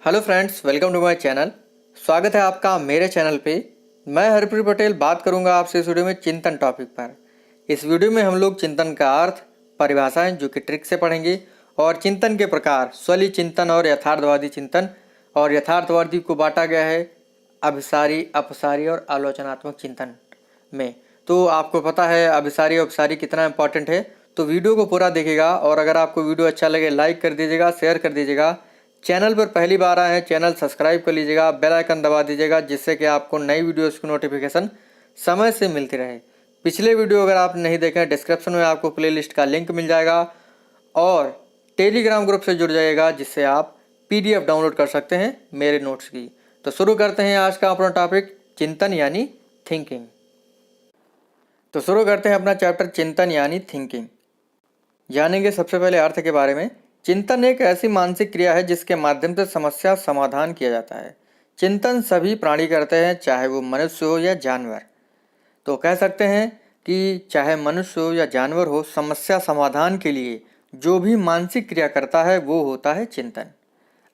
Hello friends, welcome to my channel. स्वागत है आपका मेरे चैनल पे। मैं हरप्रीत पटेल बात करूंगा आपसे इस वीडियो में चिंतन टॉपिक पर। इस वीडियो में हम लोग चिंतन का अर्थ, परिभाषाएं जो कि ट्रिक से पढ़ेंगे और चिंतन के प्रकार, स्वलीय चिंतन और यथार्थवादी चिंतन। और यथार्थवादी को बांटा गया है अभिसारी, अपसारी और आलोचनात्मक चिंतन में। तो आपको पता है अभिसारी और अपसारी कितना इंपॉर्टेंट है, तो वीडियो को पूरा देखिएगा। और अगर आपको वीडियो अच्छा लगे लाइक कर दीजिएगा, शेयर कर दीजिएगा। चैनल पर पहली बार आए हैं चैनल सब्सक्राइब कर लीजिएगा, बेल आइकन दबा दीजिएगा, जिससे कि आपको नई वीडियोस की नोटिफिकेशन समय से मिलती रहे। पिछले वीडियो अगर आप नहीं देखें, डिस्क्रिप्शन में आपको प्लेलिस्ट का लिंक मिल जाएगा और टेलीग्राम ग्रुप से जुड़ जाइएगा, जिससे आप पीडीएफ डाउनलोड कर सकते हैं मेरे नोट्स की। तो शुरू करते हैं आज का अपना टॉपिक, चिंतन यानी थिंकिंग। तो शुरू करते हैं अपना चैप्टर चिंतन यानी थिंकिंग। जानेंगे सबसे पहले अर्थ के बारे में। चिंतन एक ऐसी मानसिक क्रिया है जिसके माध्यम से समस्या समाधान किया जाता है। चिंतन सभी प्राणी करते हैं, चाहे वो मनुष्य हो या जानवर। तो कह सकते हैं कि चाहे मनुष्य हो या जानवर हो, समस्या समाधान के लिए जो भी मानसिक क्रिया करता है वो होता है चिंतन।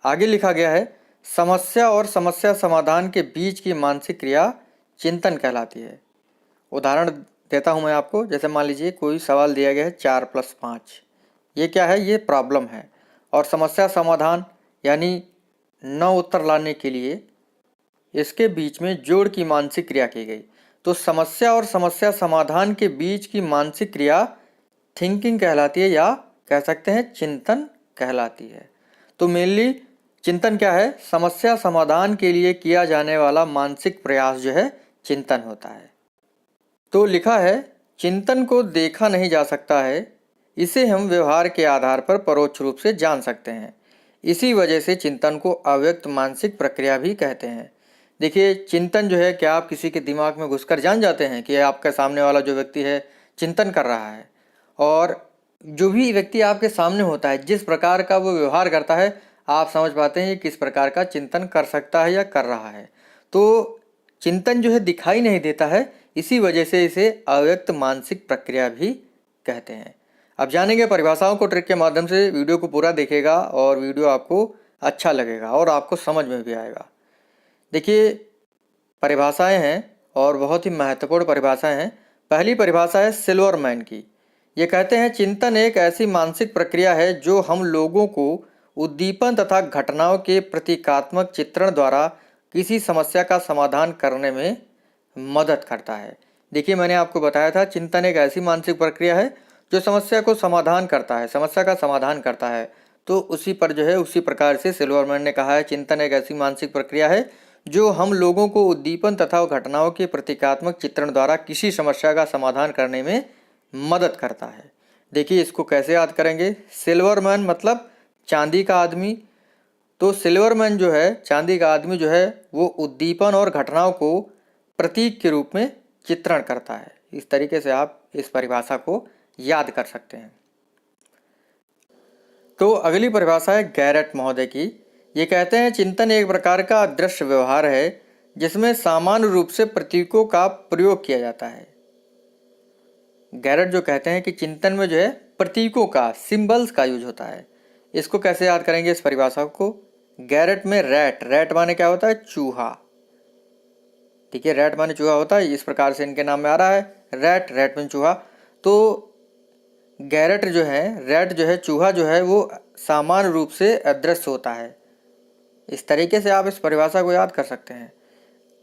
आगे लिखा गया है, समस्या और समस्या समाधान के बीच की मानसिक क्रिया चिंतन कहलाती है। उदाहरण देता हूँ मैं आपको। जैसे मान लीजिए कोई सवाल दिया गया है 4+5, ये क्या है? ये प्रॉब्लम है। और समस्या समाधान यानी 9 उत्तर लाने के लिए इसके बीच में जोड़ की मानसिक क्रिया की गई। तो समस्या और समस्या समाधान के बीच की मानसिक क्रिया थिंकिंग कहलाती है, या कह सकते हैं चिंतन कहलाती है। तो मेनली चिंतन क्या है? समस्या समाधान के लिए किया जाने वाला मानसिक प्रयास जो है चिंतन होता है। तो लिखा है, चिंतन को देखा नहीं जा सकता है, इसे हम व्यवहार के आधार पर परोक्ष रूप से जान सकते हैं। इसी वजह से चिंतन को अव्यक्त मानसिक प्रक्रिया भी कहते हैं। देखिए, चिंतन जो है, क्या आप किसी के दिमाग में घुसकर जान जाते हैं कि आपके सामने वाला जो व्यक्ति है चिंतन कर रहा है? और जो भी व्यक्ति आपके सामने होता है, जिस प्रकार का वो व्यवहार करता है, आप समझ पाते हैं ये किस प्रकार का चिंतन कर सकता है या कर रहा है। तो चिंतन जो है दिखाई नहीं देता है, इसी वजह से इसे अव्यक्त मानसिक प्रक्रिया भी कहते हैं। अब जानेंगे परिभाषाओं को ट्रिक के माध्यम से। वीडियो को पूरा देखेगा और वीडियो आपको अच्छा लगेगा और आपको समझ में भी आएगा। देखिए, परिभाषाएं हैं और बहुत ही महत्वपूर्ण परिभाषाएं हैं। पहली परिभाषा है सिल्वरमैन की। ये कहते हैं, चिंतन एक ऐसी मानसिक प्रक्रिया है जो हम लोगों को उद्दीपन तथा घटनाओं के प्रतीकात्मक चित्रण द्वारा किसी समस्या का समाधान करने में मदद करता है। देखिए, मैंने आपको बताया था चिंतन एक ऐसी मानसिक प्रक्रिया है जो समस्या को समाधान करता है, समस्या का समाधान करता है। तो उसी पर जो है, उसी प्रकार से सिल्वरमैन ने कहा है, चिंतन एक ऐसी मानसिक प्रक्रिया है जो हम लोगों को उद्दीपन तथा घटनाओं के प्रतीकात्मक चित्रण द्वारा किसी समस्या का समाधान करने में मदद करता है। देखिए, इसको कैसे याद करेंगे? सिल्वरमैन मतलब चांदी का आदमी। तो सिल्वरमैन जो है, चांदी का आदमी जो है, वो उद्दीपन और घटनाओं को प्रतीक के रूप में चित्रण करता है। इस तरीके से आप इस परिभाषा को याद कर सकते हैं। तो अगली परिभाषा है गैरेट महोदय की। ये कहते हैं, चिंतन एक प्रकार का अदृश्य व्यवहार है जिसमें सामान्य रूप से प्रतीकों का प्रयोग किया जाता है। गैरेट जो कहते हैं कि चिंतन में जो है प्रतीकों का, सिंबल्स का यूज होता है। इसको कैसे याद करेंगे इस परिभाषा को? गैरेट में रैट, रैट माने क्या होता है? चूहा। ठीक है, रैट माने चूहा होता है, इस प्रकार से इनके नाम में आ रहा है रैट, रैट माने चूहा। तो गैरेट जो है, रैट जो है, चूहा जो है, वो सामान्य रूप से अदृश्य होता है। इस तरीके से आप इस परिभाषा को याद कर सकते हैं।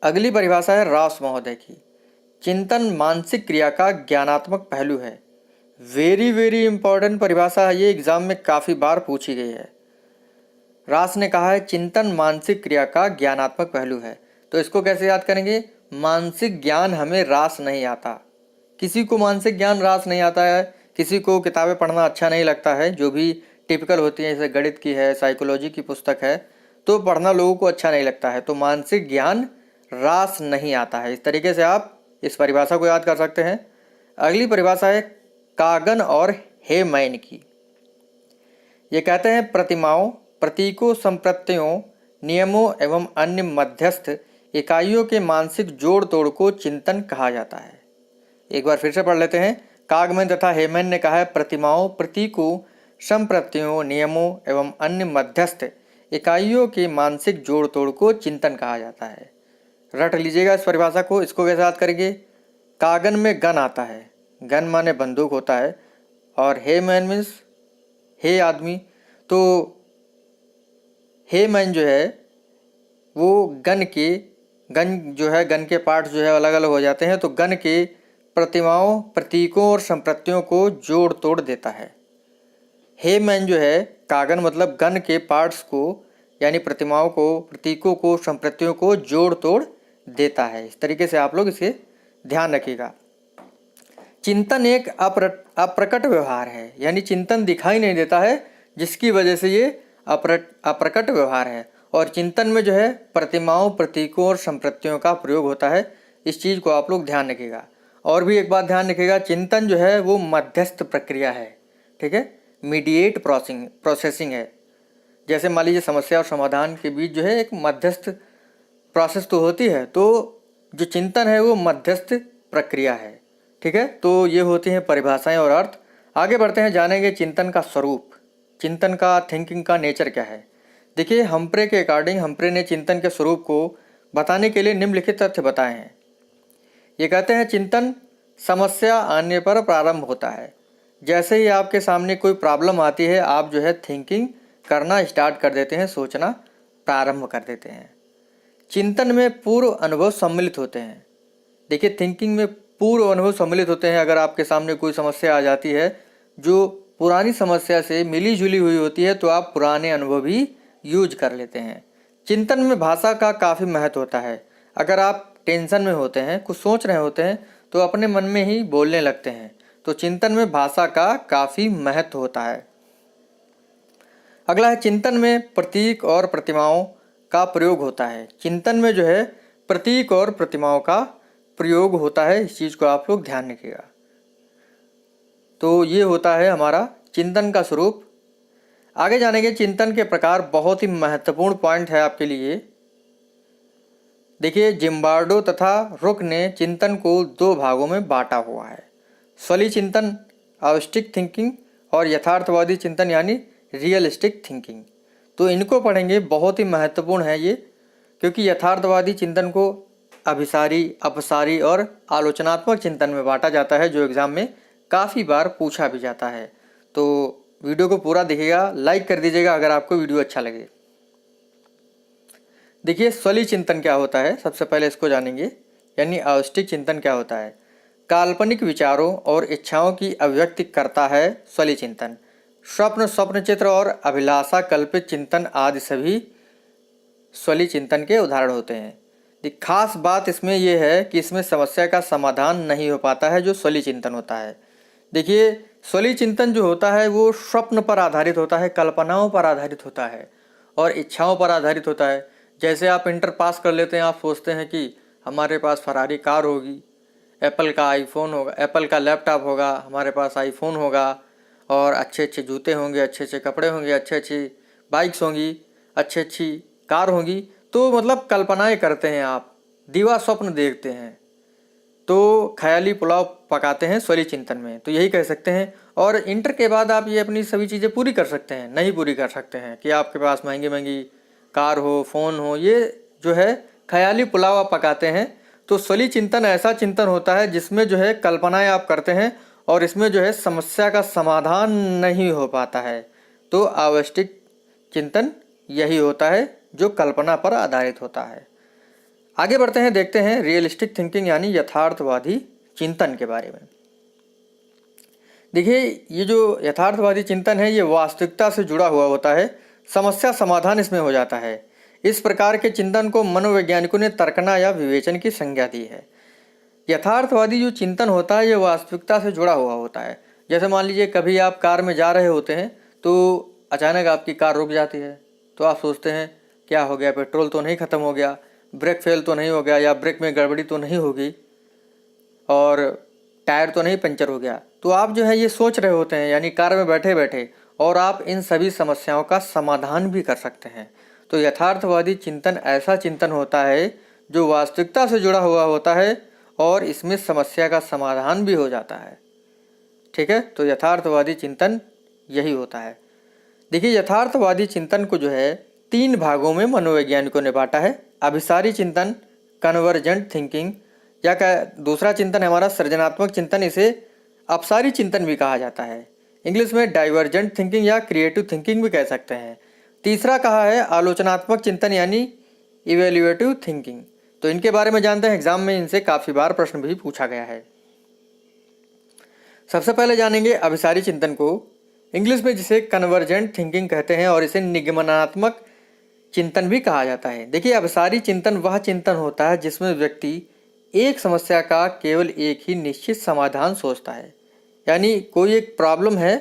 अगली परिभाषा है रॉस महोदय की। चिंतन मानसिक क्रिया का ज्ञानात्मक पहलू है। वेरी वेरी इंपॉर्टेंट परिभाषा है ये, एग्जाम में काफ़ी बार पूछी गई है। रॉस ने कहा है, चिंतन मानसिक क्रिया का ज्ञानात्मक पहलू है। तो इसको कैसे याद करेंगे? मानसिक ज्ञान हमें रास नहीं आता। किसी को मानसिक ज्ञान रास नहीं आता है, किसी को किताबें पढ़ना अच्छा नहीं लगता है, जो भी टिपिकल होती है, जैसे गणित की है, साइकोलॉजी की पुस्तक है, तो पढ़ना लोगों को अच्छा नहीं लगता है। तो मानसिक ज्ञान रास नहीं आता है। इस तरीके से आप इस परिभाषा को याद कर सकते हैं। अगली परिभाषा है कागन और हेमैन की। ये कहते हैं, प्रतिमाओं, प्रतीकों, संप्रत्ययों, नियमों एवं अन्य मध्यस्थ इकाइयों के मानसिक जोड़ तोड़ को चिंतन कहा जाता है। एक बार फिर से पढ़ लेते हैं। कागमैन तथा हेमैन ने कहा है, प्रतिमाओं, प्रतीकों, संप्रत्ययों, नियमों एवं अन्य मध्यस्थ इकाइयों के मानसिक जोड़ तोड़ को चिंतन कहा जाता है। रट लीजिएगा इस परिभाषा को। इसको कैसे याद करेंगे? कागन में गन आता है, गन माने बंदूक होता है, और हे मैन मीन्स हे आदमी। तो हे मैन जो है वो गन जो है गन के पार्ट जो है अलग अलग हो जाते हैं, तो गन के प्रतिमाओं, प्रतीकों और संप्रतियों को जोड़ तोड़ देता है। हे मैन जो है कागन मतलब गन के पार्ट्स को यानी प्रतिमाओं को, प्रतीकों को, संप्रतियों को जोड़ तोड़ देता है। इस तरीके से आप लोग इसे ध्यान रखिएगा। चिंतन एक अप्रकट व्यवहार है, यानी चिंतन दिखाई नहीं देता है, जिसकी वजह से ये अप्रकट व्यवहार है। और चिंतन में जो है प्रतिमाओं, प्रतीकों और संप्रतियों का प्रयोग होता है। इस चीज़ को आप लोग ध्यान रखिएगा। और भी एक बात ध्यान रखिएगा, चिंतन जो है वो मध्यस्थ प्रक्रिया है, ठीक है, मीडिएट प्रोसेसिंग है। जैसे मान लीजिए समस्या और समाधान के बीच जो है एक मध्यस्थ प्रोसेस तो होती है, तो जो चिंतन है वो मध्यस्थ प्रक्रिया है, ठीक है। तो ये होती हैं परिभाषाएं और अर्थ। आगे बढ़ते हैं, जानेंगे चिंतन का स्वरूप, चिंतन का, थिंकिंग का नेचर क्या है। देखिए हम्प्रे के अकॉर्डिंग, हम्प्रे ने चिंतन के स्वरूप को बताने के लिए निम्नलिखित तथ्य बताए हैं। ये कहते हैं चिंतन समस्या आने पर प्रारंभ होता है। जैसे ही आपके सामने कोई प्रॉब्लम आती है, आप जो है थिंकिंग करना स्टार्ट कर देते हैं, सोचना प्रारंभ कर देते हैं। चिंतन में पूर्व अनुभव सम्मिलित होते हैं। देखिए थिंकिंग में पूर्व अनुभव सम्मिलित होते हैं। अगर आपके सामने कोई समस्या आ जाती है जो पुरानी समस्या से मिली जुली हुई होती है, तो आप पुराने अनुभव भी यूज कर लेते हैं। चिंतन में भाषा का काफ़ी महत्व होता है। अगर आप टेंशन में होते हैं, कुछ सोच रहे होते हैं, तो अपने मन में ही बोलने लगते हैं, तो चिंतन में भाषा का काफ़ी महत्व होता है। अगला है, चिंतन में प्रतीक और प्रतिमाओं का प्रयोग होता है। चिंतन में जो है प्रतीक और प्रतिमाओं का प्रयोग होता है। इस चीज़ को आप लोग ध्यान रखिएगा। तो ये होता है हमारा चिंतन का स्वरूप। आगे जानेंगे चिंतन के प्रकार। बहुत ही महत्वपूर्ण पॉइंट है आपके लिए। देखिए जिम्बार्डो तथा रुक ने चिंतन को दो भागों में बांटा हुआ है। स्वली चिंतन, आवस्टिक थिंकिंग, और यथार्थवादी चिंतन यानी रियलिस्टिक थिंकिंग। तो इनको पढ़ेंगे, बहुत ही महत्वपूर्ण है ये, क्योंकि यथार्थवादी चिंतन को अभिसारी, अपसारी और आलोचनात्मक चिंतन में बांटा जाता है, जो एग्ज़ाम में काफ़ी बार पूछा भी जाता है। तो वीडियो को पूरा देखिएगा, लाइक कर दीजिएगा अगर आपको वीडियो अच्छा लगे। देखिए स्वली चिंतन क्या होता है, सबसे पहले इसको जानेंगे, यानी आवस्टिक चिंतन क्या होता है। काल्पनिक विचारों और इच्छाओं की अभिव्यक्ति करता है स्वली चिंतन। स्वप्न चित्र और अभिलाषा कल्पित चिंतन आदि सभी स्वली चिंतन के उदाहरण होते हैं। खास बात इसमें यह है कि इसमें समस्या का समाधान नहीं हो पाता है, जो स्वली चिंतन होता है। देखिए स्वली चिंतन जो होता है वो स्वप्न पर आधारित होता है, कल्पनाओं पर आधारित होता है और इच्छाओं पर आधारित होता है। जैसे आप इंटर पास कर लेते हैं, आप सोचते हैं कि हमारे पास फरारी कार होगी, एप्पल का आईफोन होगा, एप्पल का लैपटॉप होगा, हमारे पास आईफोन होगा, और अच्छे अच्छे जूते होंगे, अच्छे अच्छे कपड़े होंगे, अच्छे अच्छी बाइक्स होंगी, अच्छी अच्छी कार होंगी। तो मतलब कल्पनाएं करते हैं आप, दीवा स्वप्न देखते हैं, तो ख्याली पुलाव पकाते हैं स्वली चिंतन में। तो यही कह सकते हैं। और इंटर के बाद आप ये अपनी सभी चीज़ें पूरी कर सकते हैं, नहीं पूरी कर सकते हैं कि आपके पास महंगी महंगी कार हो, फ़ोन हो, ये जो है ख्याली पुलाव आप पकाते हैं। तो स्वली चिंतन ऐसा चिंतन होता है जिसमें जो है कल्पनाएं आप करते हैं और इसमें जो है समस्या का समाधान नहीं हो पाता है। तो आवस्टिक चिंतन यही होता है जो कल्पना पर आधारित होता है। आगे बढ़ते हैं, देखते हैं रियलिस्टिक थिंकिंग यानी यथार्थवादी चिंतन के बारे में। देखिए ये जो यथार्थवादी चिंतन है ये वास्तविकता से जुड़ा हुआ होता है, समस्या समाधान इसमें हो जाता है। इस प्रकार के चिंतन को मनोवैज्ञानिकों ने तर्कना या विवेचन की संज्ञा दी है। यथार्थवादी जो चिंतन होता है ये वास्तविकता से जुड़ा हुआ होता है। जैसे मान लीजिए कभी आप कार में जा रहे होते हैं, तो अचानक आपकी कार रुक जाती है, तो आप सोचते हैं क्या हो गया, पेट्रोल तो नहीं ख़त्म हो गया, ब्रेक फेल तो नहीं हो गया, या ब्रेक में गड़बड़ी तो नहीं होगी, और टायर तो नहीं पंचर हो गया। तो आप जो है ये सोच रहे होते हैं, यानी कार में बैठे बैठे, और आप इन सभी समस्याओं का समाधान भी कर सकते हैं। तो यथार्थवादी चिंतन ऐसा चिंतन होता है जो वास्तविकता से जुड़ा हुआ होता है और इसमें समस्या का समाधान भी हो जाता है। ठीक है, तो यथार्थवादी चिंतन यही होता है। देखिए यथार्थवादी चिंतन को जो है 3 भागों में मनोवैज्ञानिकों ने बांटा है। अभिसारी चिंतन, कन्वर्जेंट थिंकिंग, या दूसरा चिंतन है हमारा सृजनात्मक चिंतन, इसे अपसारी चिंतन भी कहा जाता है। इंग्लिश में डाइवर्जेंट थिंकिंग या क्रिएटिव थिंकिंग भी कह सकते हैं। तीसरा कहा है आलोचनात्मक चिंतन यानी इवेल्युएटिव थिंकिंग। तो इनके बारे में जानते हैं, एग्जाम में इनसे काफ़ी बार प्रश्न भी पूछा गया है। सबसे पहले जानेंगे अभिसारी चिंतन को, इंग्लिश में जिसे कन्वर्जेंट थिंकिंग कहते हैं और इसे निगमनात्मक चिंतन भी कहा जाता है। देखिए, अभिसारी चिंतन वह चिंतन होता है जिसमें व्यक्ति एक समस्या का केवल एक ही निश्चित समाधान सोचता है। यानी कोई एक प्रॉब्लम है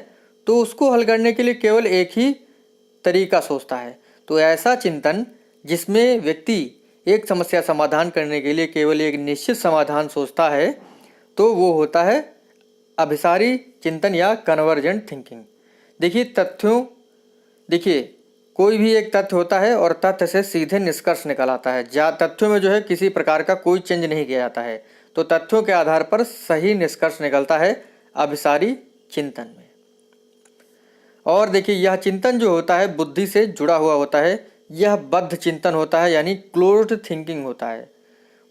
तो उसको हल करने के लिए केवल एक ही तरीका सोचता है। तो ऐसा चिंतन जिसमें व्यक्ति एक समस्या समाधान करने के लिए केवल एक निश्चित समाधान सोचता है तो वो होता है अभिसारी चिंतन या कन्वर्जेंट थिंकिंग। देखिए कोई भी एक तथ्य होता है और तथ्य से सीधे निष्कर्ष निकल आता है। तथ्यों में जो है किसी प्रकार का कोई चेंज नहीं किया जाता है, तो तथ्यों के आधार पर सही निष्कर्ष निकलता है अभिसारी चिंतन में। और देखिए, यह चिंतन जो होता है बुद्धि से जुड़ा हुआ होता है। यह बद्ध चिंतन होता है यानी क्लोज्ड थिंकिंग होता है।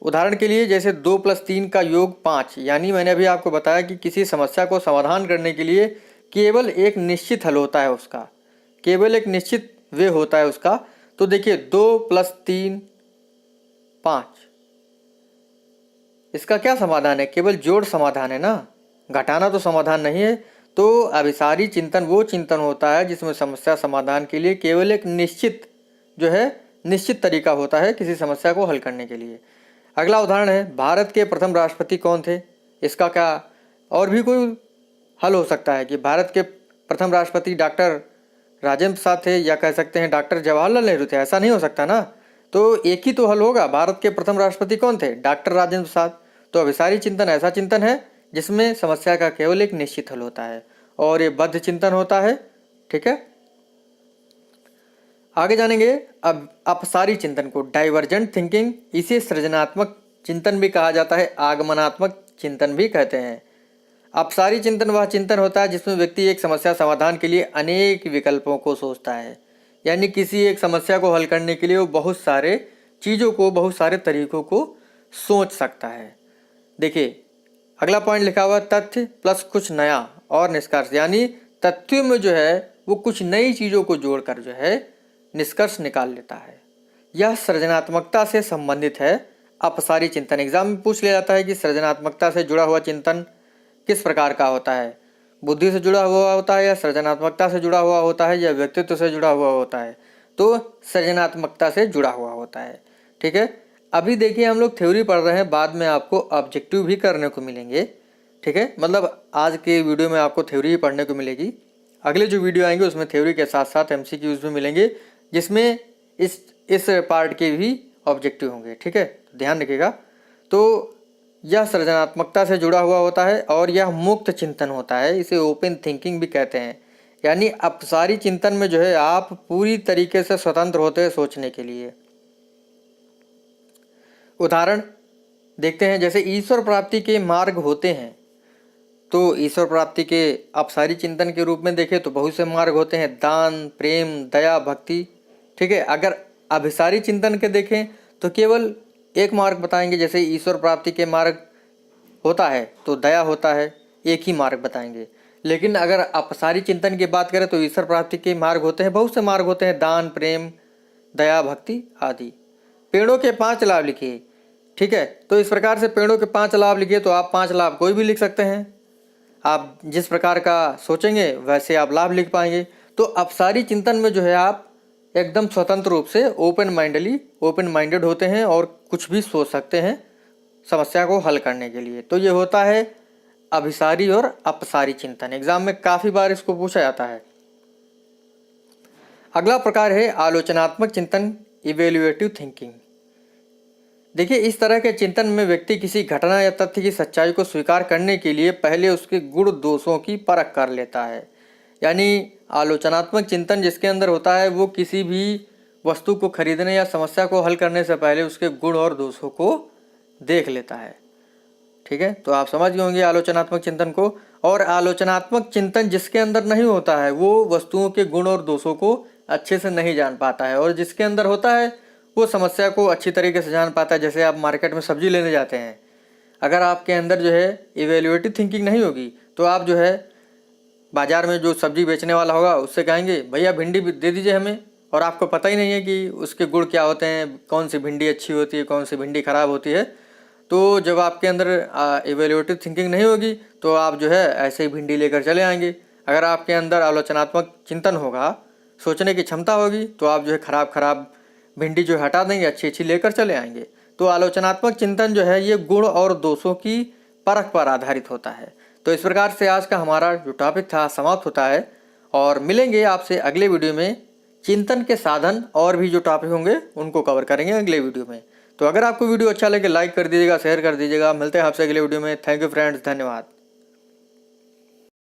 उदाहरण के लिए जैसे 2 + 3 का योग 5, यानी मैंने अभी आपको बताया कि किसी समस्या को समाधान करने के लिए केवल एक निश्चित हल होता है, उसका केवल एक निश्चित वे होता है उसका। तो देखिए 2 + 3 5, इसका क्या समाधान है? केवल जोड़ समाधान है ना, घटाना तो समाधान नहीं है। तो अभिसारी चिंतन वो चिंतन होता है जिसमें समस्या समाधान के लिए केवल एक निश्चित तरीका होता है किसी समस्या को हल करने के लिए। अगला उदाहरण है, भारत के प्रथम राष्ट्रपति कौन थे? इसका क्या और भी कोई हल हो सकता है कि भारत के प्रथम राष्ट्रपति डॉक्टर राजेंद्र प्रसाद थे, या कह सकते हैं डॉक्टर जवाहरलाल नेहरू थे? ऐसा नहीं हो सकता ना। तो एक ही तो हल होगा। भारत के प्रथम राष्ट्रपति कौन थे? डॉक्टर राजेंद्र प्रसाद। तो अभिसारी चिंतन ऐसा चिंतन है जिसमें समस्या का केवल एक निश्चित हल होता है, और ये बद्ध चिंतन होता है। ठीक है, आगे जानेंगे अब अपसारी चिंतन को, डाइवर्जेंट थिंकिंग। इसे सृजनात्मक चिंतन भी कहा जाता है, आगमनात्मक चिंतन भी कहते हैं। अपसारी चिंतन वह चिंतन होता है जिसमें व्यक्ति एक समस्या समाधान के लिए अनेक विकल्पों को सोचता है। यानी किसी एक समस्या को हल करने के लिए वो बहुत सारे तरीकों को सोच सकता है। देखिए अगला पॉइंट लिखा हुआ तथ्य प्लस कुछ नया और निष्कर्ष, यानी तथ्यों में जो है वो कुछ नई चीज़ों को जोड़कर जो है निष्कर्ष निकाल लेता है। यह सृजनात्मकता से संबंधित है। अपसारी चिंतन एग्जाम में पूछ लिया जाता है कि सृजनात्मकता से जुड़ा हुआ चिंतन किस प्रकार का होता है? बुद्धि से जुड़ा हुआ होता है, या सृजनात्मकता से जुड़ा हुआ होता है, या व्यक्तित्व से जुड़ा हुआ होता है? तो सृजनात्मकता से जुड़ा हुआ होता है। ठीक है, अभी देखिए हम लोग थ्योरी पढ़ रहे हैं, बाद में आपको ऑब्जेक्टिव भी करने को मिलेंगे। ठीक है, मतलब आज के वीडियो में आपको थ्योरी ही पढ़ने को मिलेगी, अगले जो वीडियो आएंगे उसमें थ्योरी के साथ साथ MCQs भी मिलेंगे, जिसमें इस पार्ट के भी ऑब्जेक्टिव होंगे। ठीक है, ध्यान रखिएगा। तो यह सृजनात्मकता से जुड़ा हुआ होता है और यह मुक्त चिंतन होता है, इसे ओपन थिंकिंग भी कहते हैं। यानी अपसारी चिंतन में जो है आप पूरी तरीके से स्वतंत्र होते हैं सोचने के लिए। उदाहरण देखते हैं, जैसे ईश्वर प्राप्ति के मार्ग होते हैं, तो ईश्वर प्राप्ति के अपसारी चिंतन के रूप में देखें तो बहुत से मार्ग होते हैं, दान, प्रेम, दया, भक्ति। ठीक है, अगर अभिसारी चिंतन के देखें तो केवल एक मार्ग बताएंगे। जैसे ईश्वर प्राप्ति के मार्ग होता है तो दया होता है, एक ही मार्ग बताएंगे। लेकिन अगर अपसारी चिंतन की बात करें तो ईश्वर प्राप्ति के मार्ग होते हैं, बहुत से मार्ग होते हैं, दान, प्रेम, दया, भक्ति आदि। पेड़ों के 5 लाभ लिखिए। ठीक है, तो इस प्रकार से पेड़ों के 5 लाभ लिखिए, तो आप 5 लाभ कोई भी लिख सकते हैं। आप जिस प्रकार का सोचेंगे वैसे आप लाभ लिख पाएंगे। तो अपसारी चिंतन में जो है आप एकदम स्वतंत्र रूप से ओपन माइंडेड होते हैं और कुछ भी सोच सकते हैं समस्या को हल करने के लिए। तो ये होता है अभिसारी और अपसारी चिंतन। एग्जाम में काफ़ी बार इसको पूछा जाता है। अगला प्रकार है आलोचनात्मक चिंतन, इवेल्युएटिव थिंकिंग। देखिए, इस तरह के चिंतन में व्यक्ति किसी घटना या तथ्य की सच्चाई को स्वीकार करने के लिए पहले उसके गुण दोषों की परख कर लेता है। यानी आलोचनात्मक चिंतन जिसके अंदर होता है वो किसी भी वस्तु को खरीदने या समस्या को हल करने से पहले उसके गुण और दोषों को देख लेता है। ठीक है, तो आप समझ गए होंगे आलोचनात्मक चिंतन को। और आलोचनात्मक चिंतन जिसके अंदर नहीं होता है वो वस्तुओं के गुण और दोषों को अच्छे से नहीं जान पाता है, और जिसके अंदर होता है वो समस्या को अच्छी तरीके से जान पाता है। जैसे आप मार्केट में सब्जी लेने जाते हैं, अगर आपके अंदर जो है इवेल्युएटिव थिंकिंग नहीं होगी तो आप जो है बाज़ार में जो सब्जी बेचने वाला होगा उससे कहेंगे भैया भिंडी दे दीजिए हमें, और आपको पता ही नहीं है कि उसके गुण क्या होते हैं, कौन सी भिंडी अच्छी होती है, कौन सी भिंडी ख़राब होती है। तो जब आपके अंदर इवेल्युएटिव थिंकिंग नहीं होगी तो आप जो है ऐसे ही भिंडी लेकर चले आएंगे। अगर आपके अंदर आलोचनात्मक चिंतन होगा, सोचने की क्षमता होगी, तो आप जो है ख़राब भिंडी जो हटा देंगे, अच्छी अच्छी लेकर चले आएंगे। तो आलोचनात्मक चिंतन जो है ये गुण और दोषों की परख पर आधारित होता है। तो इस प्रकार से आज का हमारा जो टॉपिक था समाप्त होता है, और मिलेंगे आपसे अगले वीडियो में। चिंतन के साधन और भी जो टॉपिक होंगे उनको कवर करेंगे अगले वीडियो में। तो अगर आपको वीडियो अच्छा लगे लाइक कर दीजिएगा, शेयर कर दीजिएगा। मिलते हैं आपसे अगले वीडियो में। थैंक यू फ्रेंड्स, धन्यवाद।